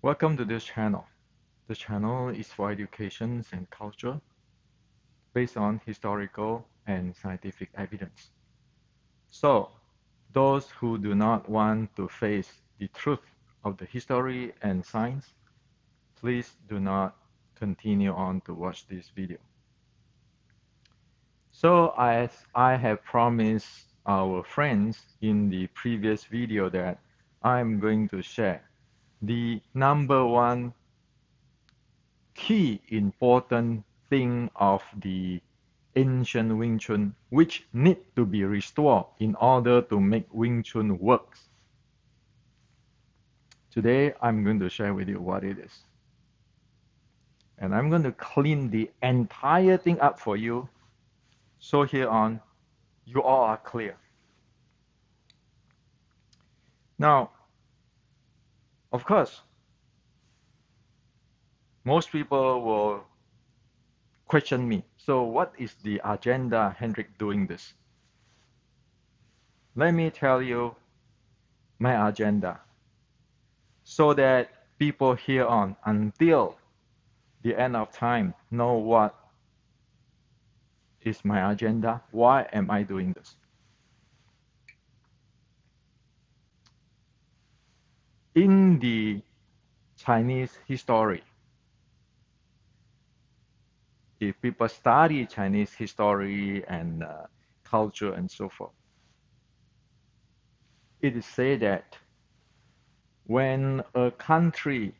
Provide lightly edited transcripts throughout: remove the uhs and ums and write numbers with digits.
Welcome to this channel. The channel is for education and culture based on historical and scientific evidence. So, those who do not want to face the truth of the history and science, please do not continue on to watch this video. So, as I have promised our friends in the previous video that I'm going to share the number one key important thing of the ancient Wing Chun, which need to be restored in order to make Wing Chun works. Today, I'm going to share with you what it is. And I'm going to clean the entire thing up for you. So here on, you all are clear. Now, of course, most people will question me. So what is the agenda, Hendrik, doing this? Let me tell you my agenda so that people here on until the end of time know what is my agenda, why am I doing this. In the Chinese history, if people study Chinese history and culture and so forth, it is said that when a country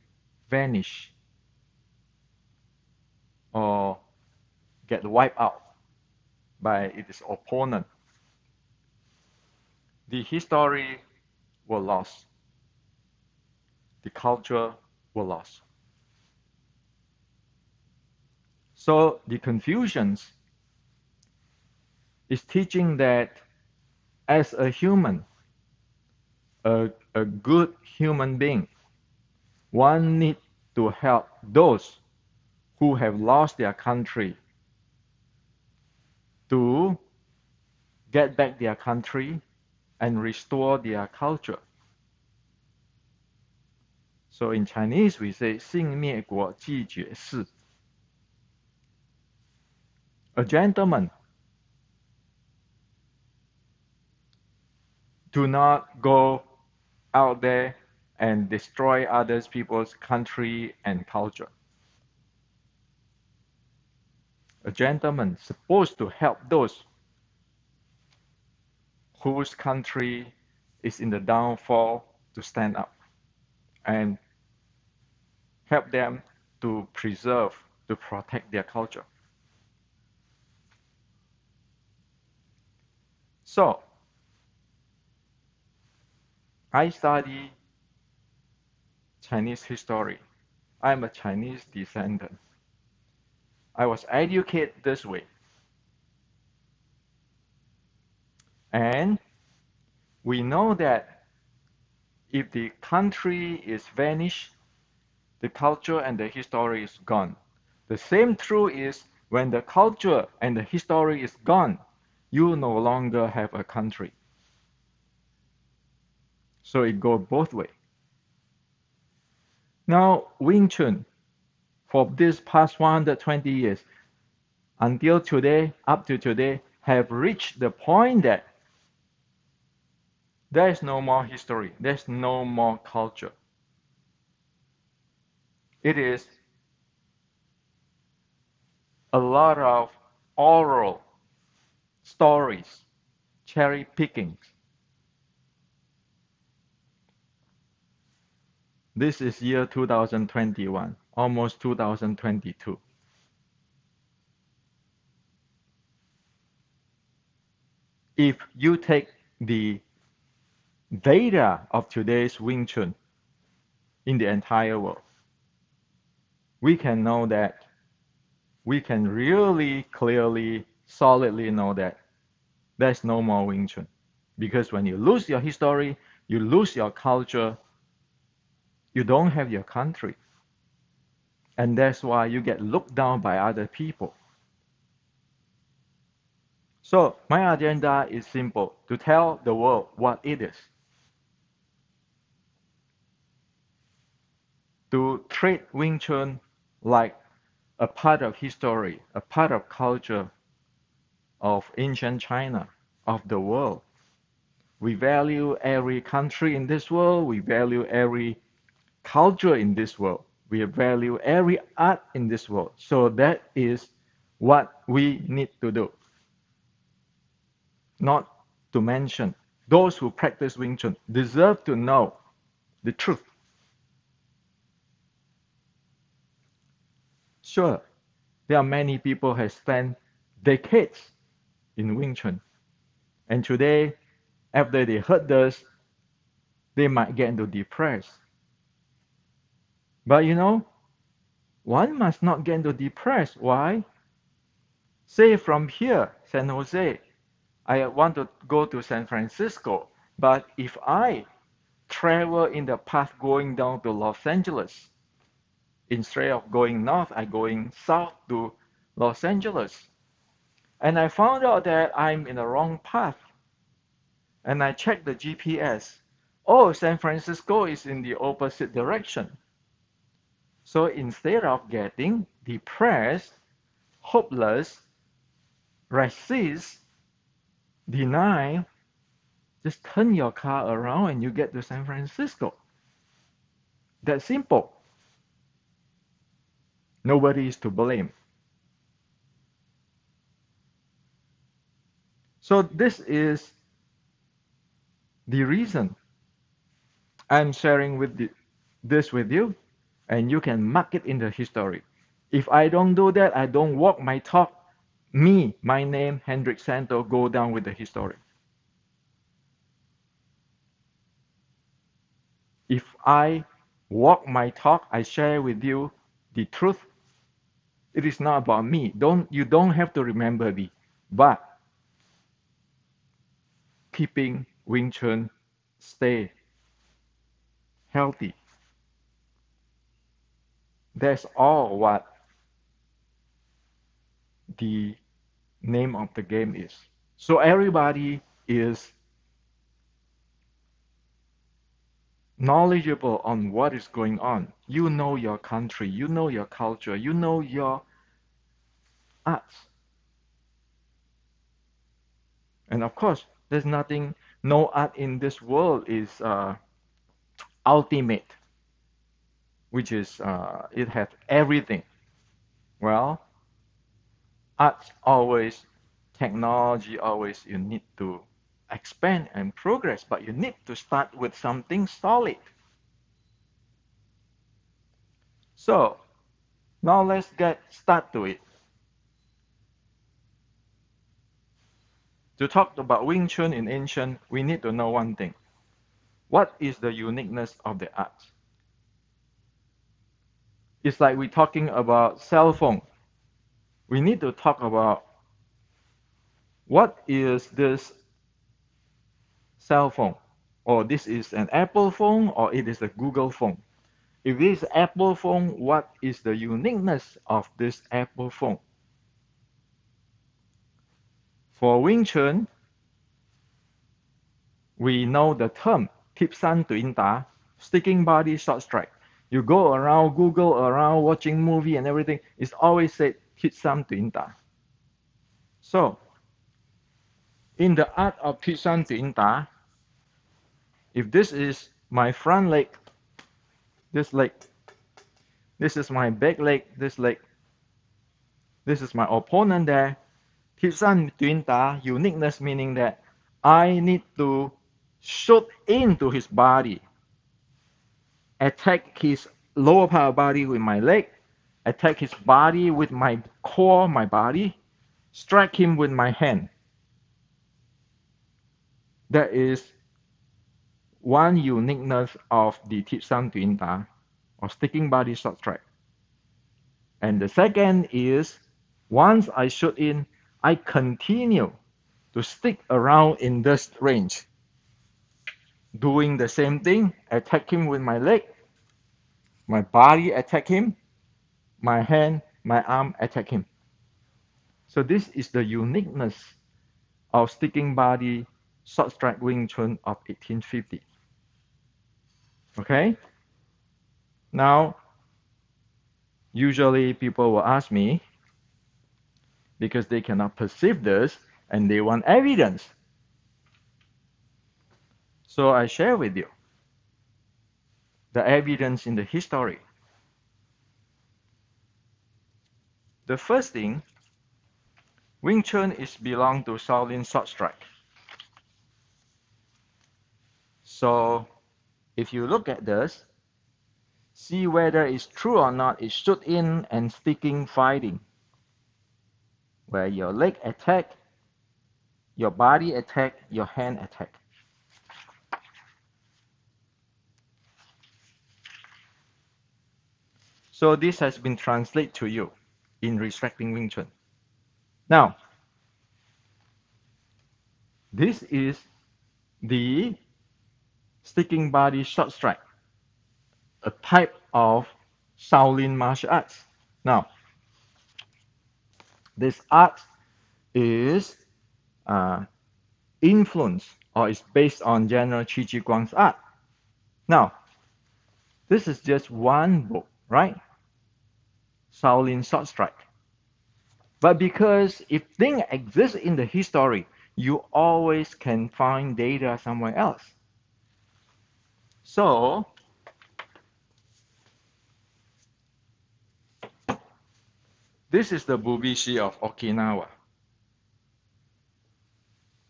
vanish or get wiped out by its opponent, the history will lost, the culture will lost. So the Confucians is teaching that as a human, a good human being, one need to help those who have lost their country to get back their country and restore their culture. So in Chinese we say 幸灭国即绝世. A gentleman do not go out there and destroy other people's country and culture. A gentleman supposed to help those whose country is in the downfall to stand up and help them to preserve, to protect their culture. So, I study Chinese history. I'm a Chinese descendant. I was educated this way. And we know that if the country is vanished, the culture and the history is gone. The same true is when the culture and the history is gone, you no longer have a country. So it goes both ways. Now, Wing Chun, for this past 120 years, until today, up to today, have reached the point that there is no more history, there's no more culture. It is a lot of oral stories, cherry pickings. This is year 2021, almost 2022. If you take the data of today's Wing Chun in the entire world, we can know that, we can really clearly, solidly know that there's no more Wing Chun. Because when you lose your history, you lose your culture, you don't have your country. And that's why you get looked down by other people. So my agenda is simple, to tell the world what it is. to treat Wing Chun like a part of history, a part of culture of ancient China, of the world. We value every country in this world. We value every culture in this world. We value every art in this world. So that is what we need to do. Not to mention, those who practice Wing Chun deserve to know the truth. Sure, there are many people who have spent decades in Wing Chun, and today, after they heard this, they might get into depressed. But one must not get into depressed. Why? Say from here, San Jose, I want to go to San Francisco, but if I travel in the path going down to Los Angeles, instead of going north, I going south to Los Angeles. And I found out that I'm in the wrong path. And I checked the GPS. Oh, San Francisco is in the opposite direction. So instead of getting depressed, hopeless, resist, deny, just turn your car around and you get to San Francisco. That's simple. Nobody is to blame. So this is the reason I'm sharing this with you, and you can mark it in the history. If I don't do that, I don't walk my talk, my name, Hendrik Santo, go down with the history. If I walk my talk, I share with you the truth. It is not about me. You don't have to remember me, but keeping Wing Chun stay healthy. That's all what the name of the game is. So everybody is knowledgeable on what is going on. You know your country, you know your culture, you know your arts. And of course, there's nothing, no art in this world is ultimate, which is it has everything. Well, arts always, technology always, you need to expand and progress, but you need to start with something solid. So now let's get start to it. To talk about Wing Chun in ancient, we need to know one thing. What is the uniqueness of the art? It's like we're talking about cell phone. We need to talk about what is this cell phone, or this is an Apple phone, or it is a Google phone. If it is Apple phone, what is the uniqueness of this Apple phone? For Wing Chun, we know the term Tip San Tuin Ta, sticking body short strike. You go around, Google around, watching movie and everything, it's always said Tip San Tuin Ta. So, in the art of Tip San Tuin Ta, if this is my front leg, this leg, this is my back leg, this is my opponent there, Tip San Tuin Ta, uniqueness meaning that I need to shoot into his body, attack his lower part of body with my leg, attack his body with my core, my body, strike him with my hand. That is one uniqueness of the Tip San Tuin Ta, or sticking body short strike. And the second is, once I shoot in, I continue to stick around in this range, doing the same thing, attack him with my leg, my body attack him, my hand, my arm attack him. So this is the uniqueness of sticking body short strike Wing Chun of 1850. Okay? Now, Usually people will ask me because they cannot perceive this and they want evidence. So I share with you the evidence in the history. The first thing, Wing Chun is belong to Shaolin Sword Strike. So if you look at this, see whether it's true or not, it's shoot in and sticking fighting, where your leg attack, your body attack, your hand attack. So this has been translated to you in Restricting Wing Chun. Now, this is the sticking body short strike, a type of Shaolin martial arts. Now, this art is influenced or is based on General Qi Ji Guang's art. Now, this is just one book, right? Shaolin Sword Strike. But because if things exist in the history, you always can find data somewhere else. So, this is the Bubishi of Okinawa.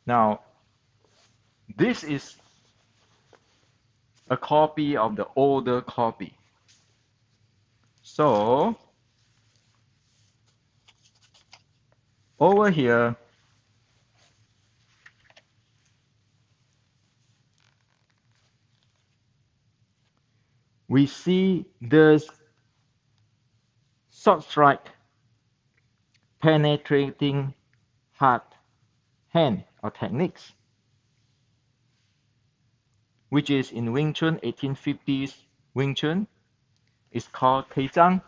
Now, this is a copy of the older copy. So, over here, we see this sword strike penetrating hard hand or techniques, which is in Wing Chun, 1850s Wing Chun. It's called Keizang.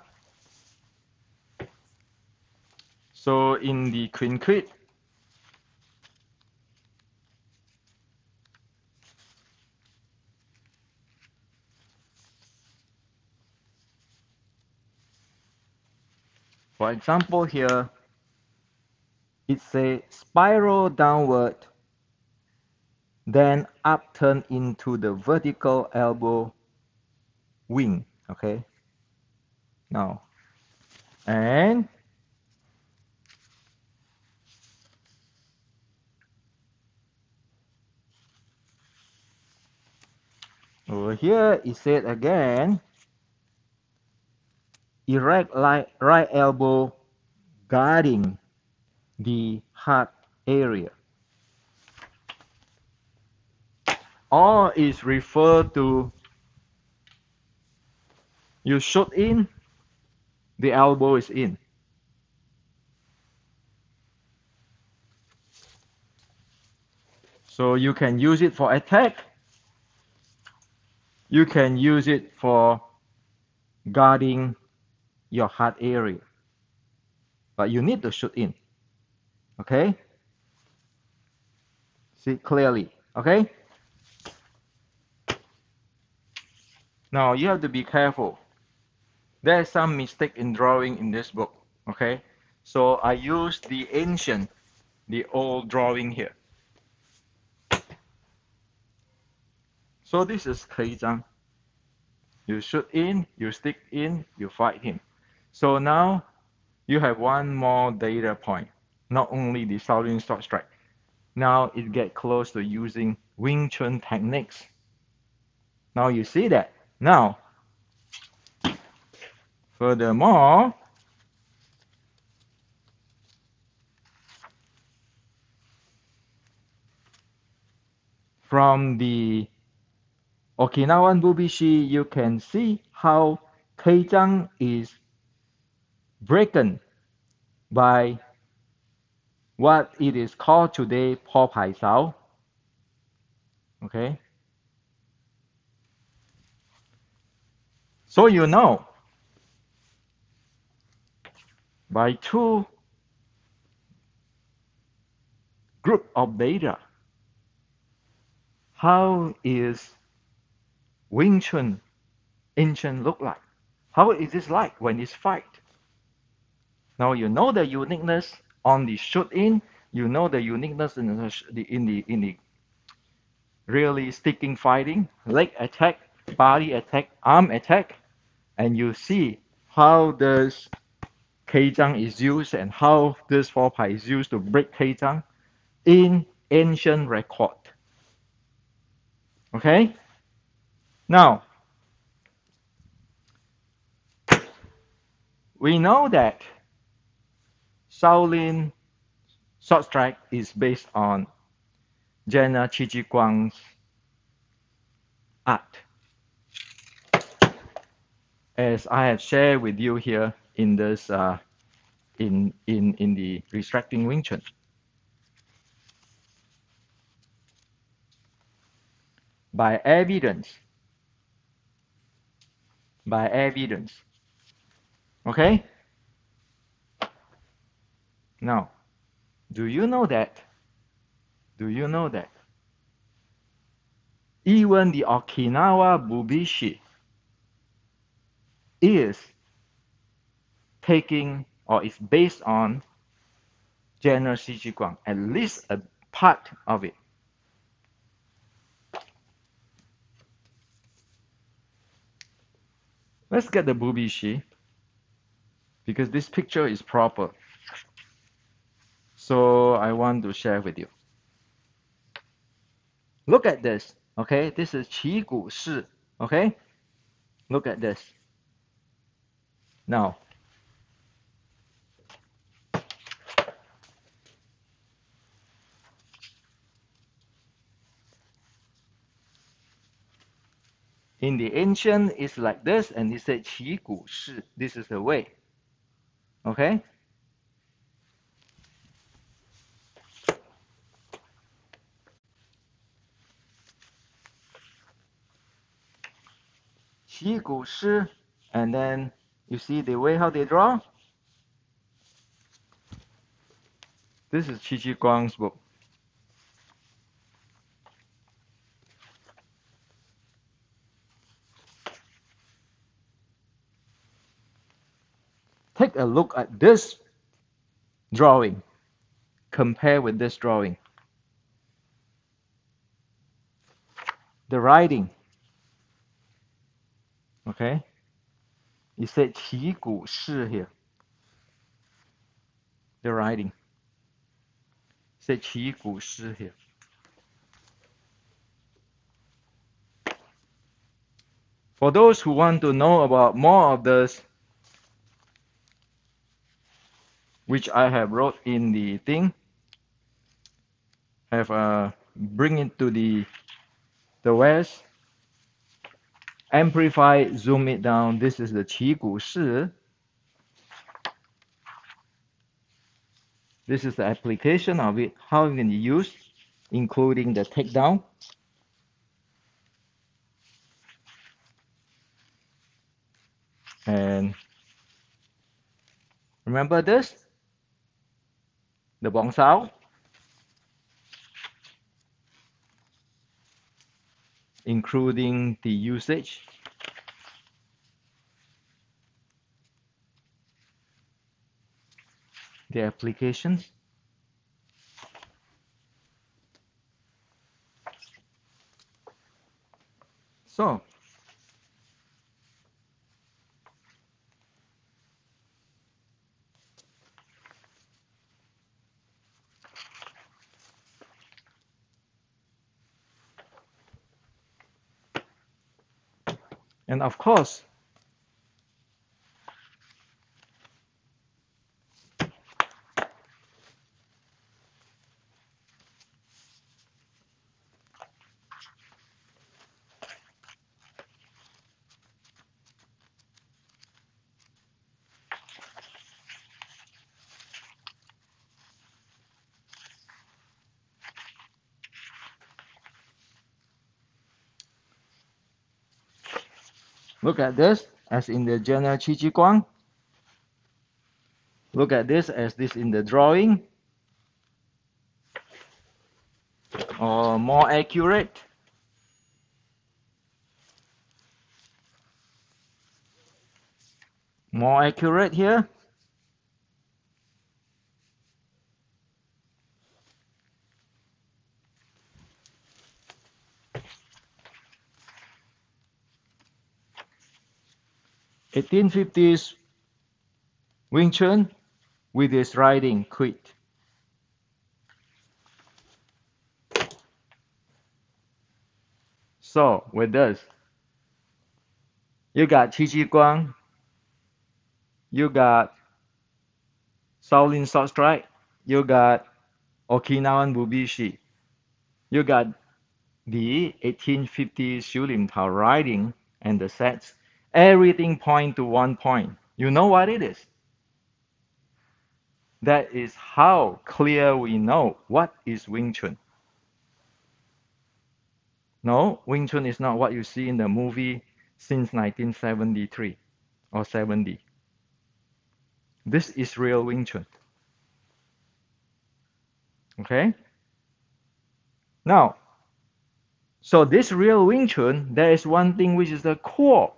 So in the Quinquit, for example here, it's a spiral downward, then upturn into the vertical elbow wing, okay? Now, and over here it said again, erect right elbow guarding the heart area. Or is referred to you shoot in, the elbow is in. So you can use it for attack. You can use it for guarding your heart area. But you need to shoot in. Okay? See clearly. Okay? Now you have to be careful. There's some mistake in drawing in this book. Okay? So I use the ancient, the old drawing here. So this is Keizang. You shoot in, you stick in, you fight him. So now you have one more data point. Not only the Shaolin sword strike. Now it get close to using Wing Chun techniques. Now you see that. Now, furthermore, from the Okinawan Bubishi, you can see how Keizang is broken by what it is called today Po Pai Sao. Okay? So you know, by two group of data, how is Wing Chun ancient look like? How is this like when it's fight? Now you know the uniqueness on the shoot in. You know the uniqueness in the really sticking fighting, leg attack, body attack, arm attack, and you see how this Keizang is used and how this 4-pai is used to break Keizang in ancient record. Okay? Now, we know that Shaolin short strike is based on Jenna Qiji Guang's art. As I have shared with you here in this in the restricting Wing Chun. By evidence. By evidence. Okay? Now, do you know that? Do you know that? Even the Okinawa Bubishi is taking or is based on General Shiji Guang, at least a part of it. Let's get the Bubishi because this picture is proper. So I want to share with you. Look at this, okay? This is Qi Gu Shi, okay? Look at this. Now, in the ancient, it's like this, and it said Qi Gu Shi. This is the way, okay? Qi Gu Shi, and then you see the way how they draw? This is Qi Guang's book. Take a look at this drawing. Compare with this drawing. The writing. Okay? It said Qi Gu Shi here. The writing. It said Qi Gu Shi here. For those who want to know about more of this, which I have wrote in the thing, have bring it to the West, amplify, zoom it down. This is the Qi Gu Shi. This is the application of it, how you can use, including the takedown. And remember this? The bong sao, including the usage. The applications. So, and of course, look at this as in the general Qi Guang. Look at this as this in the drawing. Or more accurate. more accurate here. (1850s) Wing Chun with his riding quit. So with this, you got Qi Ji Guang, you got Shaolin Sword Strike, you got Okinawan Bubishi, you got the 1850s Xu Lim Tao riding and the sets. Everything point to one point. You know what it is? That is how clear we know what is Wing Chun. No, Wing Chun is not what you see in the movie since 1973 or 70. This is real Wing Chun. Okay? Now, so this real Wing Chun, there is one thing which is the core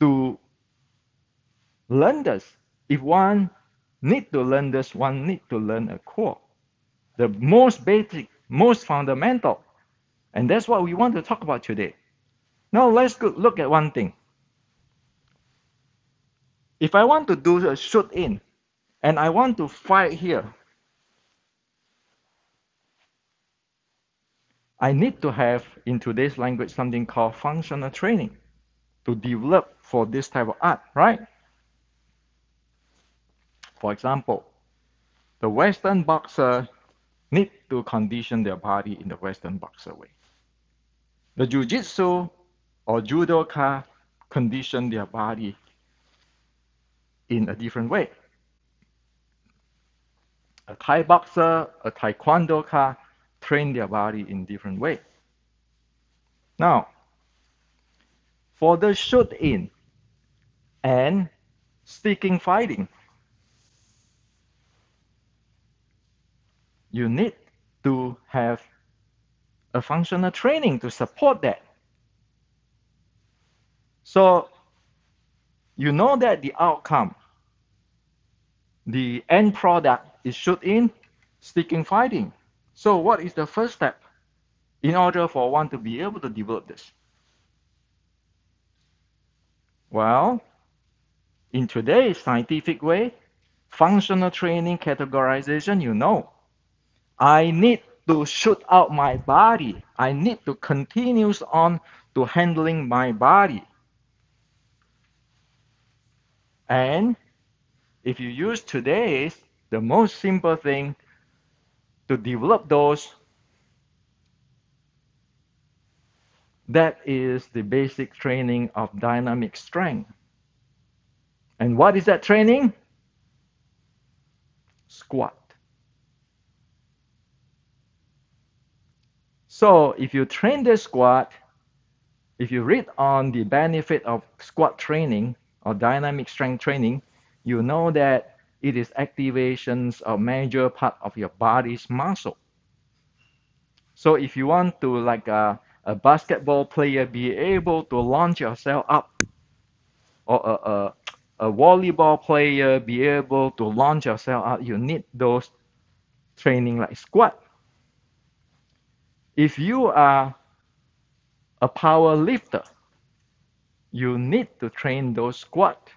to learn this. If one need to learn this, one need to learn a core. The most basic, most fundamental. And that's what we want to talk about today. Now let's look at one thing. If I want to do a shoot in and I want to fight here, I need to have in today's language something called functional training to develop for this type of art, right? For example, the Western boxer need to condition their body in the Western boxer way. The jiu-jitsu or judoka condition their body in a different way. A Thai boxer, a taekwondoka train their body in different way. Now, for the shoot-in and sticking fighting, you need to have a functional training to support that. So you know that the outcome, the end product is shoot-in, sticking fighting. So what is the first step in order for one to be able to develop this? Well, in today's scientific way, functional training categorization, you know, I need to shoot out my body. I need to continue on to handling my body. And if you use today's, the most simple thing to develop those, that is the basic training of dynamic strength. And what is that training? Squat. So if you train the squat, if you read on the benefit of squat training or dynamic strength training, you know that it is activations of major part of your body's muscle. So if you want to, like a basketball player, be able to launch yourself up, or a volleyball player be able to launch yourself up, you need those training like squat. If you are a power lifter, you need to train those squat.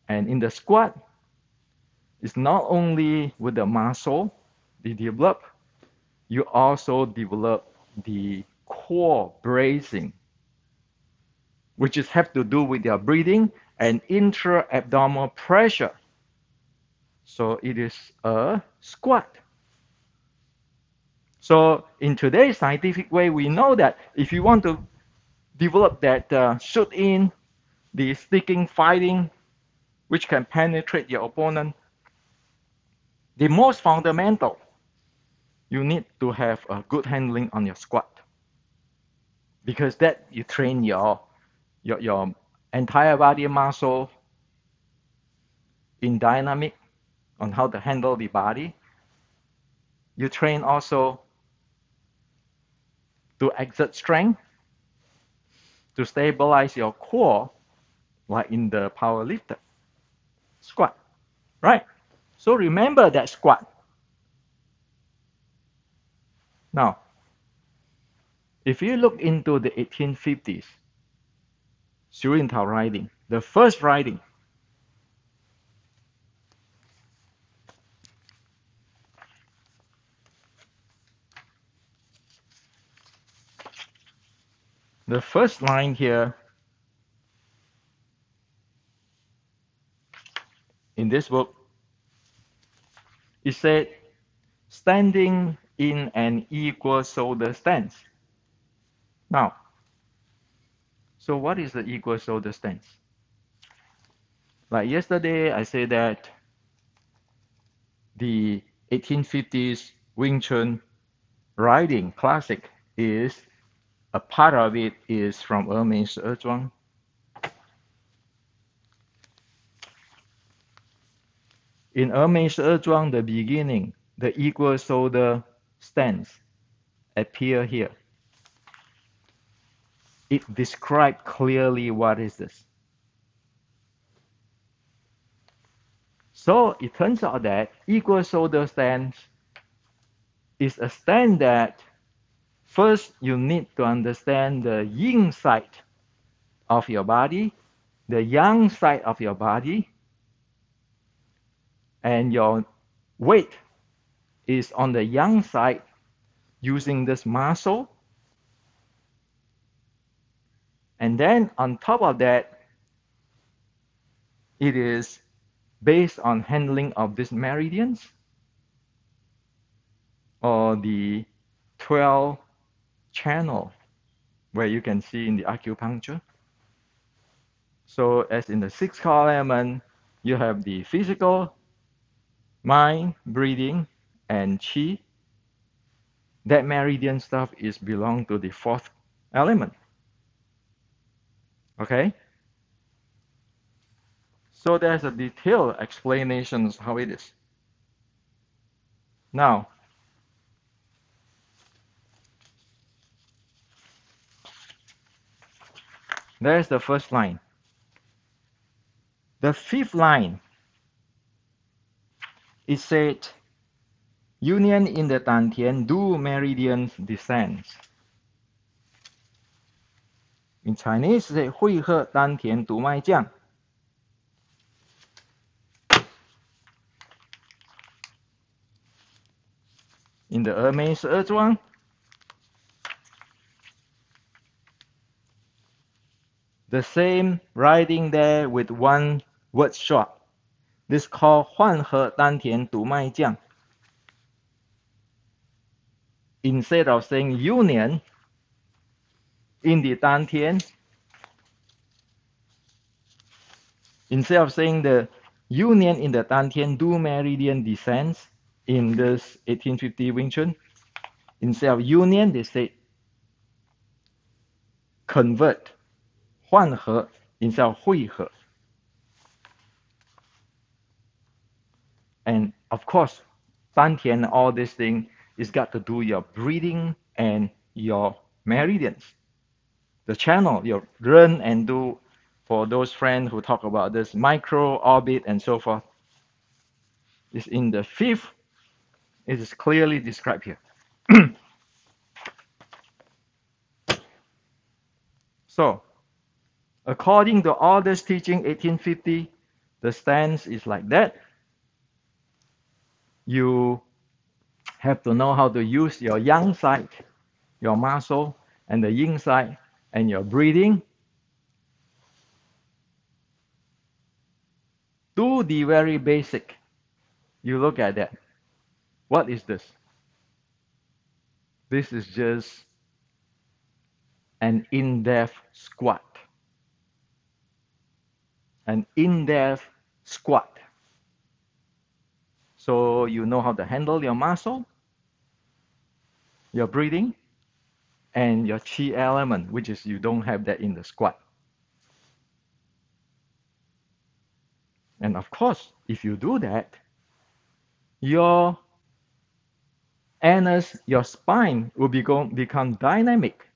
And in the squat, it's not only with the muscle they develop, you also develop the core bracing, which is have to do with your breathing and intra-abdominal pressure. So it is a squat. So in today's scientific way, we know that if you want to develop that shoot-in, the sticking fighting, which can penetrate your opponent, the most fundamental, you need to have a good handling on your squat, because that you train your entire body muscle in dynamic on how to handle the body. You train also to exert strength, to stabilize your core, like in the power lifter. Squat, right? So remember that squat. Now, if you look into the 1850s, Tao writing, the first writing, the first line here in this book, it said, standing in an equal shoulder stance. Now, so what is the equal shoulder stance? Like yesterday, I said that the 1850s Wing Chun writing classic is a part of it is from 峨眉十二庄. In 峨眉十二庄, the beginning, the equal shoulder stance appear here. It describes clearly what is this. So it turns out that equal shoulder stance is a stance that first you need to understand the yin side of your body, the yang side of your body, and your weight is on the yang side using this muscle. And then on top of that, it is based on handling of these meridians or the 12 channel where you can see in the acupuncture. So as in the sixth core element, you have the physical, mind, breathing, and qi. That meridian stuff is belong to the fourth element. Okay? So there's a detailed explanation of how it is. Now, there's the first line. The fifth line, it said, union in the Dantian, do meridians descends. In Chinese, it says, 会合丹田督脉降. In the 峨眉十二庄, the same writing there with one word short. This called 幻合丹田督脉降. Instead of saying union in the Dantian, instead of saying the union in the Dantian do meridian descends in this 1850 Wing Chun, instead of union, they say convert, 换合 instead of 汇合. And of course, Dantian, all this thing is got to do your breathing and your meridians. The channel, your run and do, for those friends who talk about this micro orbit and so forth, is in the fifth. It is clearly described here. So, according to all this teaching, 1850, the stance is like that. You have to know how to use your yang side, your muscle, and the yin side, and your breathing. Do the very basic. You look at that. What is this? This is just an in-depth squat. An in-depth squat. So you know how to handle your muscle, your breathing, and your chi element, which is you don't have that in the squat. And of course, if you do that, your anus, your spine will become dynamic,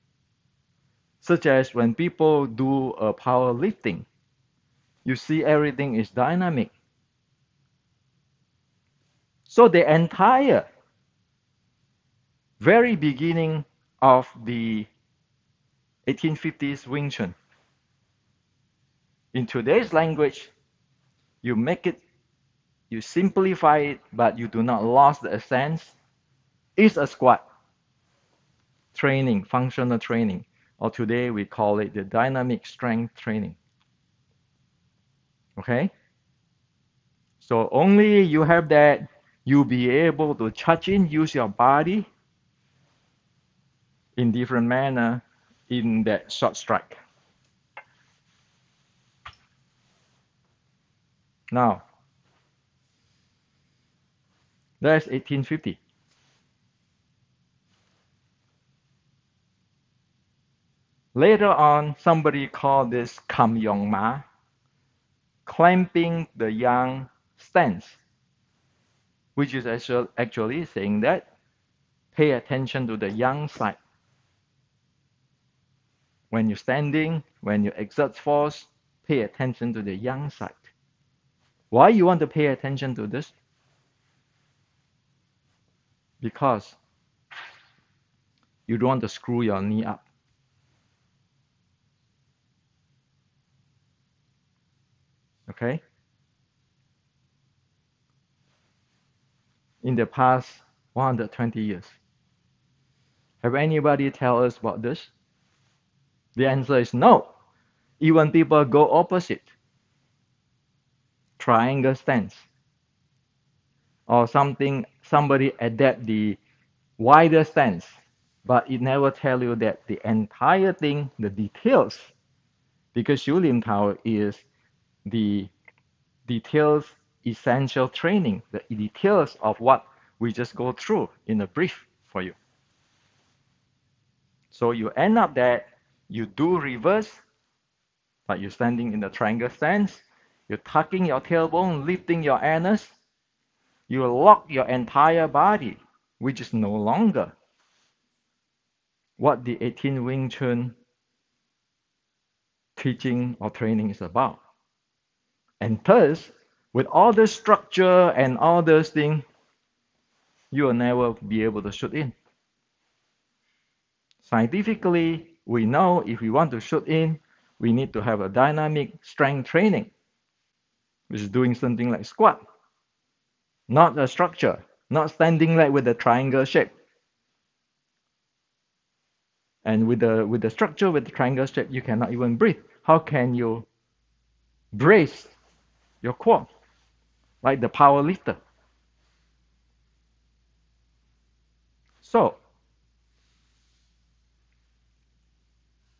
such as when people do a powerlifting. you see everything is dynamic. So the entire very beginning of the 1850s Wing Chun, in today's language, you make it, you simplify it, but you do not lose the essence, is a squat training, functional training, or today we call it the dynamic strength training. Okay? So only you have that, you'll be able to charge in, use your body in different manner in that short strike. Now, that's 1850. Later on, somebody called this Kam Yong Ma, clamping the yang stance, which is actually saying that pay attention to the yang side. When you're standing, when you exert force, pay attention to the yang side. Why you want to pay attention to this? Because you don't want to screw your knee up. Okay? In the past 120 years, have anybody tell us about this? The answer is no. Even people go opposite. Triangle stance. Or somebody adapt the wider stance. But it never tell you that the entire thing, the details, because Shulim Tao is the details essential training, the details of what we just go through in a brief for you. So you end up that you do reverse, but you're standing in the triangle stance, you're tucking your tailbone, lifting your anus, you lock your entire body, which is no longer what the 18 Wing Chun teaching or training is about. And thus, with all the structure and all those things, you will never be able to shoot in. Scientifically, we know if we want to shoot in, we need to have a dynamic strength training, which is doing something like squat, not a structure, not standing like with a triangle shape. And with the structure, with the triangle shape, you cannot even breathe. How can you brace your core like the power lifter? So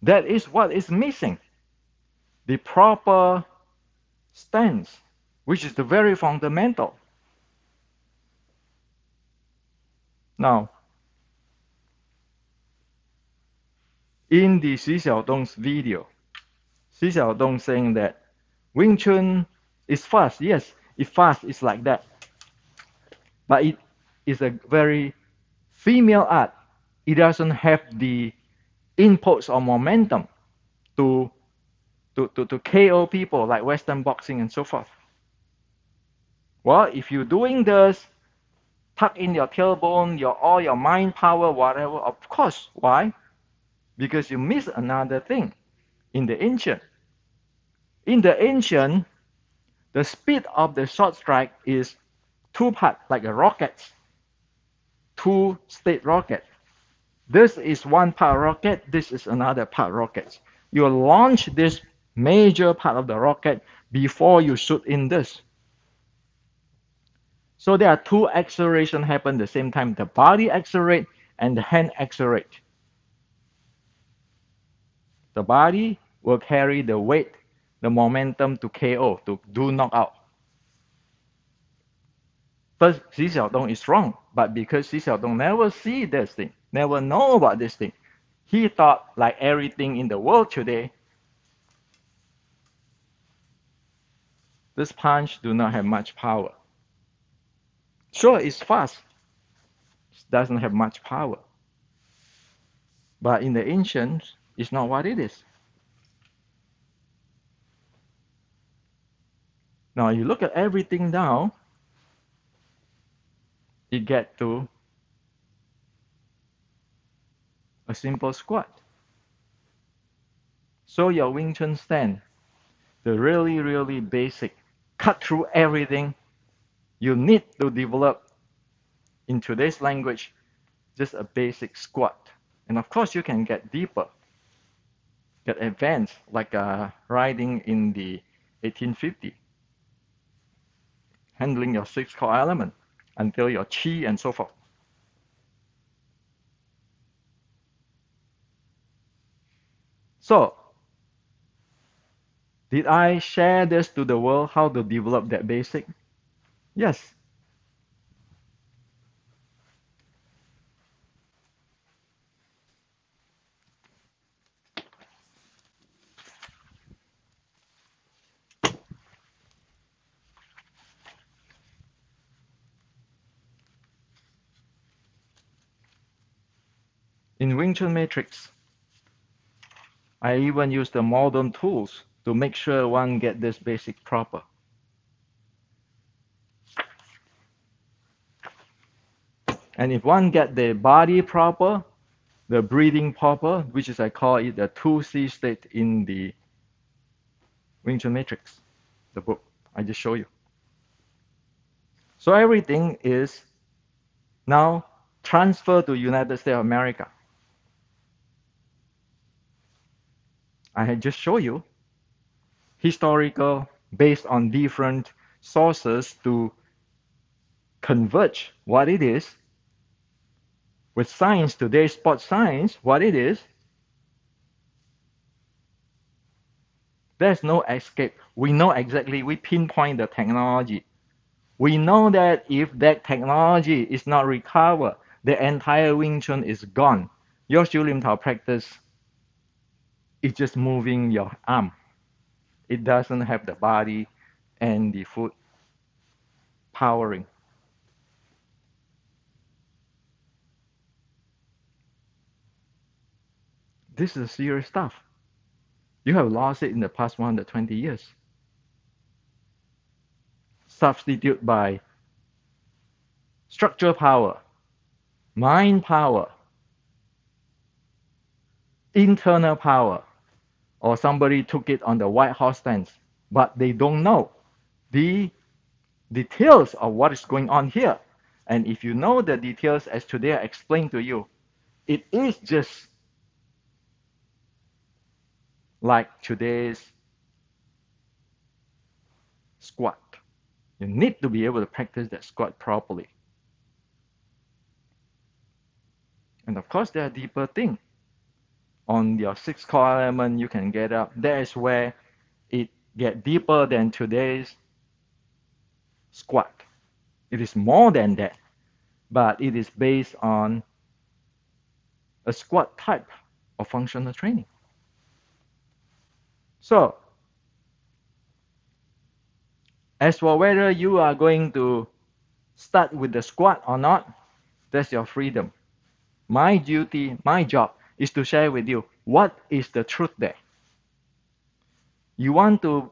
that is what is missing. The proper stance, which is the very fundamental. Now, in the Xi Xiaodong's video, Xi Xiaodong saying that Wing Chun is fast. Yes, it's fast. It's like that. But it is a very female art. It doesn't have the inputs or momentum to KO people like Western boxing and so forth. Well, if you're doing this, tuck in your tailbone, all your mind power, whatever, of course. Why? Because you miss another thing in the ancient. In the ancient, the speed of the short strike is two part, like a rocket, two-state rocket. This is one part rocket, this is another part rocket. You launch this major part of the rocket before you shoot in this. So there are two acceleration happen at the same time. The body accelerate and the hand accelerate. The body will carry the weight, the momentum to KO, to do knockout. But Xi Xiaodong is wrong. But because Xi Xiaodong never see this thing, never know about this thing, he thought like everything in the world today, this punch do not have much power. Sure, it's fast. It doesn't have much power. But in the ancients, it's not what it is. Now you look at everything down, you get to a simple squat. So your Wing Chun stand, the really, really basic, cut through everything you need to develop in today's language, just a basic squat. And of course, you can get deeper, get advanced, like riding in the 1850, handling your six core element until your chi and so forth. So, did I share this to the world how to develop that basic? Yes. In Wing Chun Matrix, I even use the modern tools to make sure one get this basic proper. And if one get the body proper, the breathing proper, which is I call it the 2C state in the Wing Chun Matrix, the book I just showed you. So everything is now transferred to United States of America. I had just shown you historical based on different sources to converge what it is with science, today's sports science, what it is. There's no escape. We know exactly, we pinpoint the technology. We know that if that technology is not recovered, the entire Wing Chun is gone. Your Xiu Lim Tao practice is just moving your arm. It doesn't have the body and the foot powering. This is serious stuff. You have lost it in the past 120 years. Substitute by structure power, mind power, internal power, or somebody took it on the white horse stance, but they don't know the details of what is going on here. And if you know the details as today I explained to you, it is just like today's squat. You need to be able to practice that squat properly. And of course, there are deeper things. On your six core element, you can get up. That is where it get deeper than today's squat. It is more than that, but it is based on a squat type of functional training. So, as for whether you are going to start with the squat or not, that's your freedom. My duty, my job is to share with you what is the truth there. You want to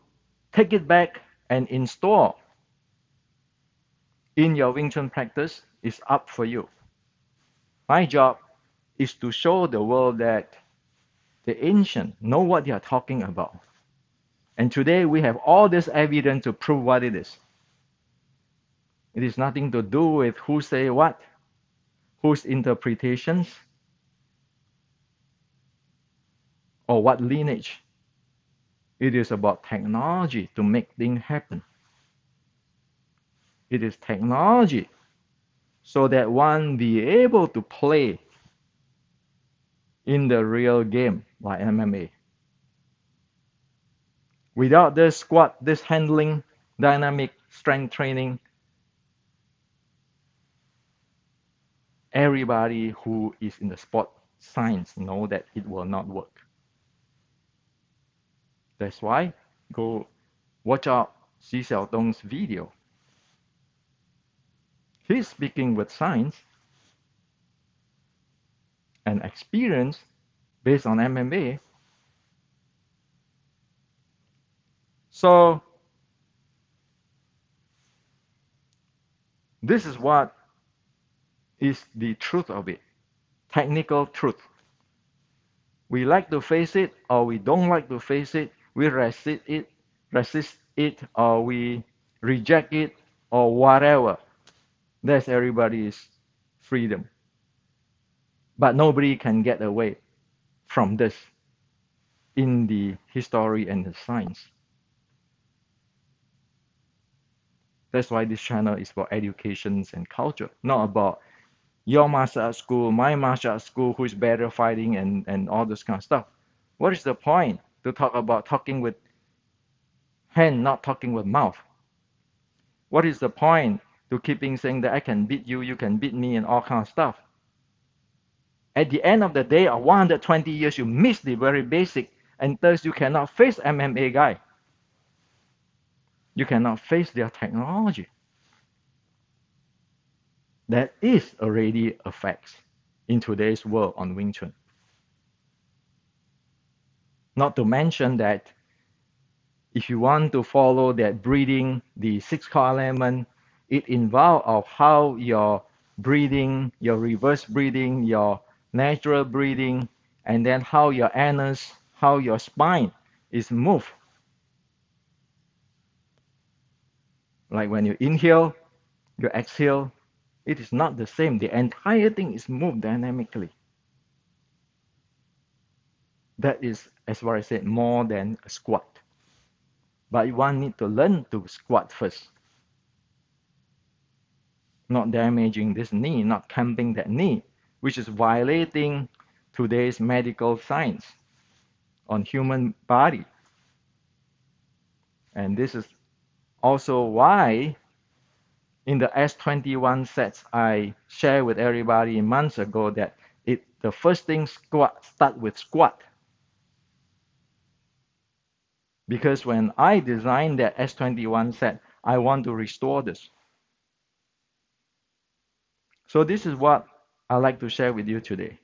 take it back and install in your Wing Chun practice is up for you. My job is to show the world that the ancient know what they are talking about. And today we have all this evidence to prove what it is. It is nothing to do with who say what, whose interpretations, or what lineage. It is about technology to make things happen. It is technology so that one be able to play in the real game like MMA. Without this squat, this handling, dynamic strength training, everybody who is in the sport science know that it will not work. That's why go watch out Xi Xiaodong's video. He's speaking with science and experience based on MMA. So This is what is the truth of it, technical truth. We like to face it or we don't like to face it. We resist it or we reject it or whatever. That's everybody's freedom. But nobody can get away from this in the history and the science. That's why this channel is for education and culture, not about your martial arts school, my martial arts school, who is better fighting and all this kind of stuff. What is the point to talk about talking with hand, not talking with mouth? What is the point to keeping saying that I can beat you, you can beat me, and all kind of stuff? At the end of the day, of 120 years, you miss the very basic, and thus you cannot face MMA guy. You cannot face their technology. That is already a fact in today's world on Wing Chun. Not to mention that if you want to follow that breathing, the six core element, it involves of how your breathing, your reverse breathing, your natural breathing, and then how your anus, how your spine is moved. Like when you inhale, you exhale, it is not the same. The entire thing is moved dynamically. That is, as what I said, more than a squat. But one need to learn to squat first. Not damaging this knee, not camping that knee, which is violating today's medical science on human body. And this is also why in the S21 sets I shared with everybody months ago that the first thing start with squat. Because when I designed that S21 set, I want to restore this. So this is what I'd like to share with you today.